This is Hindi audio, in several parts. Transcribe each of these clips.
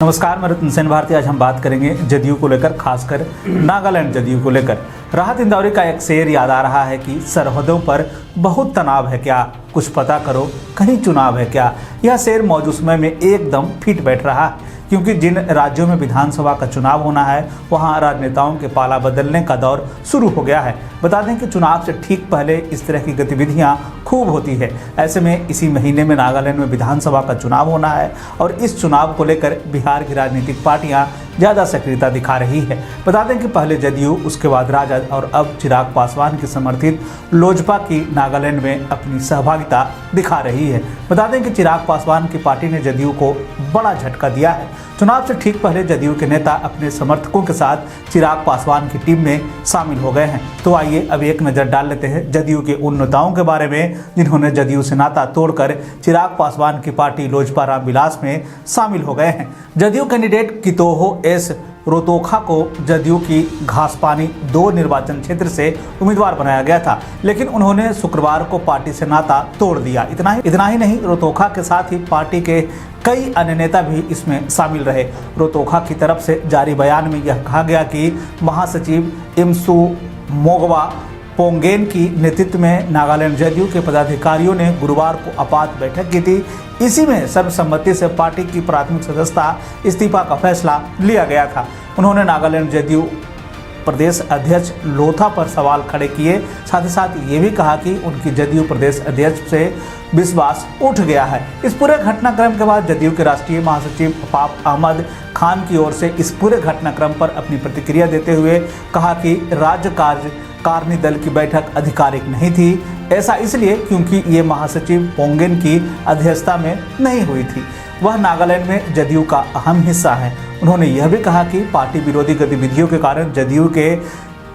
नमस्कार, मैं रतन सेन भारती। आज हम बात करेंगे जदयू को लेकर, खासकर नागालैंड जदयू को लेकर। राहत इंदौरी का एक शेर याद आ रहा है कि सरहदों पर बहुत तनाव है क्या, कुछ पता करो कहीं चुनाव है क्या। यह शेर मौजूद समय में एकदम फिट बैठ रहा है, क्योंकि जिन राज्यों में विधानसभा का चुनाव होना है वहां राजनेताओं के पाला बदलने का दौर शुरू हो गया है। बता दें कि चुनाव से ठीक पहले इस तरह की गतिविधियां खूब होती है। ऐसे में इसी महीने में नागालैंड में विधानसभा का चुनाव होना है और इस चुनाव को लेकर बिहार की राजनीतिक पार्टियां ज़्यादा सक्रियता दिखा रही है। बता दें कि पहले जदयू, उसके बाद राजद और अब चिराग पासवान की समर्थित लोजपा की नागालैंड में अपनी सहभागिता दिखा रही है। बता दें कि चिराग पासवान की पार्टी ने जदयू को बड़ा झटका दिया है। चुनाव से ठीक पहले जदयू के नेता अपने समर्थकों के साथ चिराग पासवान की टीम में शामिल हो गए हैं। तो आइए अब एक नज़र डाल लेते हैं जदयू के उन नेताओं के बारे में जिन्होंने जदयू से नाता तोड़कर चिराग पासवान की पार्टी लोजपा रामविलास में शामिल हो गए हैं। जदयू कैंडिडेट कितोहो एस रोतोखा को जदयू की घासपानी 2 निर्वाचन क्षेत्र से उम्मीदवार बनाया गया था, लेकिन उन्होंने शुक्रवार को पार्टी से नाता तोड़ दिया। इतना ही नहीं, रोतोखा के साथ ही पार्टी के कई अन्य नेता भी इसमें शामिल रहे। रोतोखा की तरफ से जारी बयान में यह कहा गया कि महासचिव इमसु मोगवा पोंगेन की नेतृत्व में नागालैंड जदयू के पदाधिकारियों ने गुरुवार को आपात बैठक की थी। इसी में सर्वसम्मति से पार्टी की प्राथमिक सदस्यता इस्तीफा का फैसला लिया गया था। उन्होंने नागालैंड जदयू प्रदेश अध्यक्ष लोथा पर सवाल खड़े किए। साथ ही साथ ये भी कहा कि उनकी जदयू प्रदेश अध्यक्ष से विश्वास उठ गया है। इस पूरे घटनाक्रम के बाद जदयू के राष्ट्रीय महासचिव अफाफ अहमद खान की ओर से इस पूरे घटनाक्रम पर अपनी प्रतिक्रिया देते हुए कहा कि राज्य कार्यकारिणी दल की बैठक आधिकारिक नहीं थी। ऐसा इसलिए क्योंकि ये महासचिव पोंगेन की अध्यक्षता में नहीं हुई थी। वह नागालैंड में जदयू का अहम हिस्सा है। उन्होंने यह भी कहा कि पार्टी विरोधी गतिविधियों के कारण जदयू के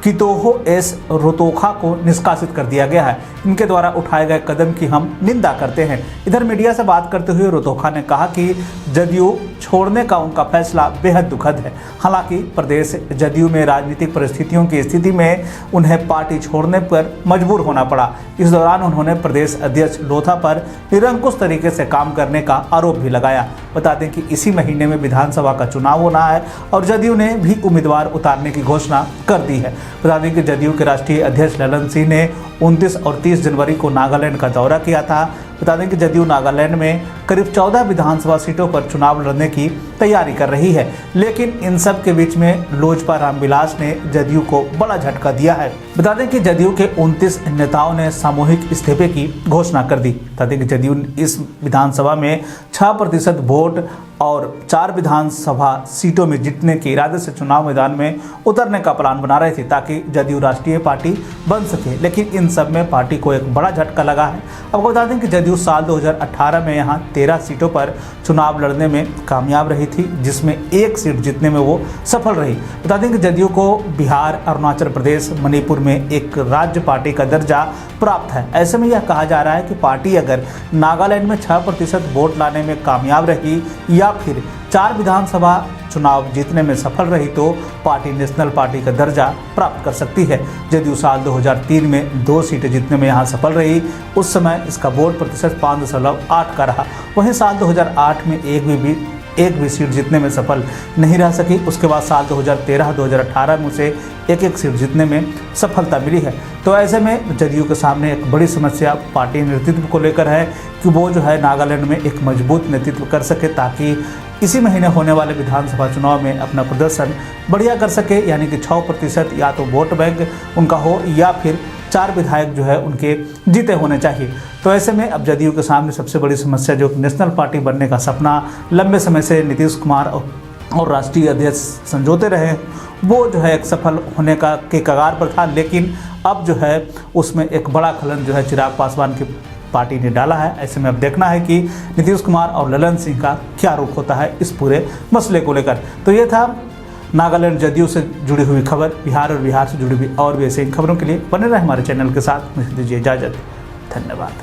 कितोहो एस रोतोखा को निष्कासित कर दिया गया है। इनके द्वारा उठाए गए कदम की हम निंदा करते हैं। इधर मीडिया से बात करते हुए रोतोखा ने कहा कि जदयू छोड़ने का उनका फैसला बेहद दुखद है। हालांकि प्रदेश जदयू में राजनीतिक परिस्थितियों की स्थिति में उन्हें पार्टी छोड़ने पर मजबूर होना पड़ा। इस दौरान उन्होंने प्रदेश अध्यक्ष लोथा पर निरंकुश तरीके से काम करने का आरोप भी लगाया। बता दें कि इसी महीने में विधानसभा का चुनाव होना है और जदयू ने भी उम्मीदवार उतारने की घोषणा कर दी है। बता दें कि जदयू के राष्ट्रीय अध्यक्ष ललन सिंह ने 29 और 30 जनवरी को नागालैंड का दौरा किया था। बता दें कि जदयू नागालैंड में करीब 14 विधानसभा सीटों पर चुनाव लड़ने की तैयारी कर रही है, लेकिन इन सब के बीच में लोजपा रामविलास ने जदयू को बड़ा झटका दिया है। बता दें कि जदयू के 29 नेताओं ने सामूहिक इस्तीफे की घोषणा कर दी। बता दें कि जदयू इस विधानसभा में 6% वोट और 4 विधानसभा सीटों में जीतने के इरादे से चुनाव मैदान में उतरने का प्लान बना रही थी, ताकि जदयू राष्ट्रीय पार्टी बन सके। लेकिन इन सब में पार्टी को एक बड़ा झटका लगा है। आपको बता दें कि जदयू साल 2018 में यहाँ 13 सीटों पर चुनाव लड़ने में कामयाब रही थी, जिसमें 1 सीट जीतने में वो सफल रही। बता दें कि जदयू को बिहार, अरुणाचल प्रदेश, मणिपुर में एक राज्य पार्टी का दर्जा प्राप्त है। ऐसे में यह कहा जा रहा है कि पार्टी अगर नागालैंड में 6% वोट लाने में कामयाब रही या फिर 4 विधानसभा चुनाव जीतने में सफल रही तो पार्टी नेशनल पार्टी का दर्जा प्राप्त कर सकती है। जदयू साल 2003 में 2 सीटें जीतने में यहाँ सफल रही। उस समय इसका वोट प्रतिशत 5.8 का रहा। वहीं साल 2008 में एक भी सीट जीतने में सफल नहीं रह सकी। उसके बाद साल 2013-2018 में उसे एक सीट जीतने में सफलता मिली है। तो ऐसे में जदयू के सामने एक बड़ी समस्या पार्टी नेतृत्व को लेकर है कि वो जो है नागालैंड में एक मजबूत नेतृत्व कर सके, ताकि इसी महीने होने वाले विधानसभा चुनाव में अपना प्रदर्शन बढ़िया कर सके। यानी कि 6% या तो वोट बैंक उनका हो या फिर 4 विधायक जो है उनके जीते होने चाहिए। तो ऐसे में अब जदयू के सामने सबसे बड़ी समस्या, जो नेशनल पार्टी बनने का सपना लंबे समय से नीतीश कुमार और राष्ट्रीय अध्यक्ष संजोते रहे, वो जो है एक सफल होने के कगार पर था। लेकिन अब जो है उसमें एक बड़ा खलन जो है चिराग पासवान की पार्टी ने डाला है। ऐसे में अब देखना है कि नीतीश कुमार और ललन सिंह का क्या रुख होता है इस पूरे मसले को लेकर। तो ये था नागालैंड जदयू से जुड़ी हुई खबर। बिहार और बिहार से जुड़ी हुई और भी ऐसी खबरों के लिए बने रहे हमारे चैनल के साथ। मुझे दीजिए इजाज़त। धन्यवाद।